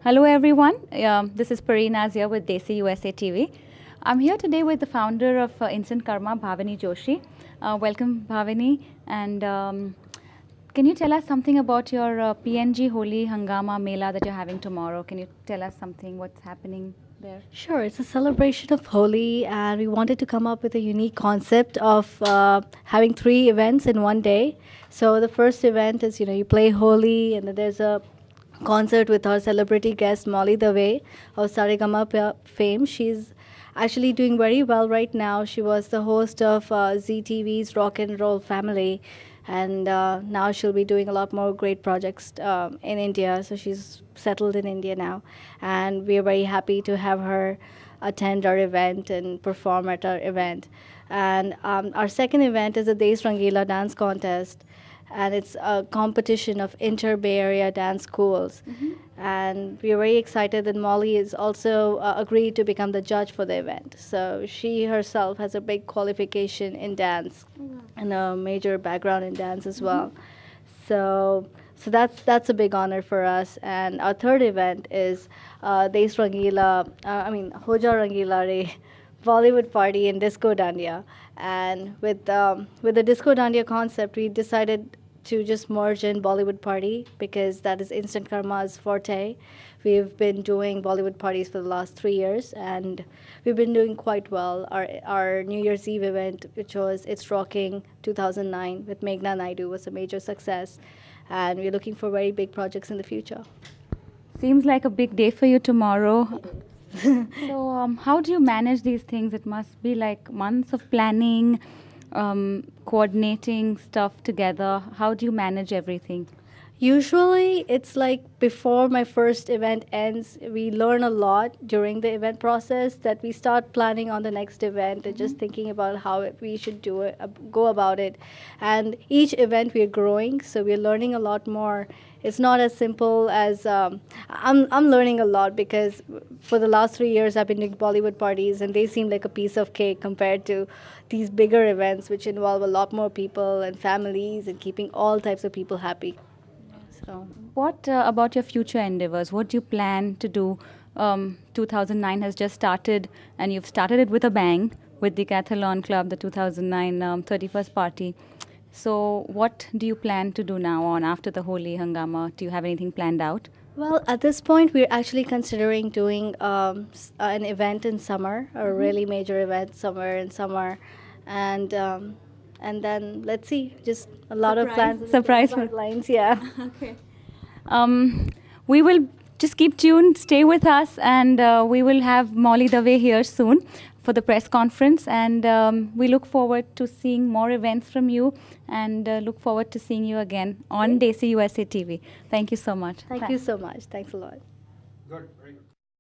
Hello everyone, this is Pareen Azia with Desi USA TV. I'm here today with the founder of Instant Karma, Bhavani Joshi. Welcome Bhavani, and can you tell us something about your PNG Holi Hangama Mela that you're having tomorrow? Can you tell us something, what's happening there? Sure, it's a celebration of Holi, and we wanted to come up with a unique concept of having three events in one day. So the first event is, you play Holi, and then there's a concert with our celebrity guest Molly Dave of Saregama fame. She's actually doing very well right now. She was the host of ZTV's Rock and Roll Family, and now she'll be doing a lot more great projects in India. So she's settled in India now, and we are very happy to have her attend our event and perform at our event. And our second event is a Des Rangila dance contest, and it's a competition of inter-Bay Area dance schools. And we're very excited that Molly is also agreed to become the judge for the event. So she herself has a big qualification in dance and a major background in dance as well. So that's a big honor for us. And our third event is Des Rangila, Hoja Rangila Re Bollywood party in Disco Dandiya. And with the Disco Dandiya concept, we decided to just merge in Bollywood party because that is Instant Karma's forte. We've been doing Bollywood parties for the last 3 years, and we've been doing quite well. Our New Year's Eve event, which was It's Rocking 2009 with Meghna Naidu, was a major success, and we're looking for very big projects in the future. Seems like a big day for you tomorrow. So how do you manage these things? It must be like months of planning, coordinating stuff together. How do you manage everything? Usually, it's like before my first event ends, we learn a lot during the event process that we start planning on the next event and just thinking about how we should do it, go about it. And each event we're growing, so we're learning a lot more. It's not as simple as I'm learning a lot because for the last 3 years I've been doing Bollywood parties and they seem like a piece of cake compared to these bigger events which involve a lot more people and families and keeping all types of people happy. So What about your future endeavors? What do you plan to do? 2009 has just started, and you've started it with a bang with the Decathlon Club, the 2009 31st party. So, what do you plan to do now on after the Holi Hangama? Do you have anything planned out? well, at this point, we're actually considering doing an event in summer, a really major event somewhere in summer, and and then let's see, just a lot of plans, Surprise. lines, yeah. Okay. We will just keep tuned, stay with us, and we will have Molly Dave here soon for the press conference. And we look forward to seeing more events from you and look forward to seeing you again on Desi USA TV. Thank you so much. Thank you so much. Thanks a lot. Good, very good.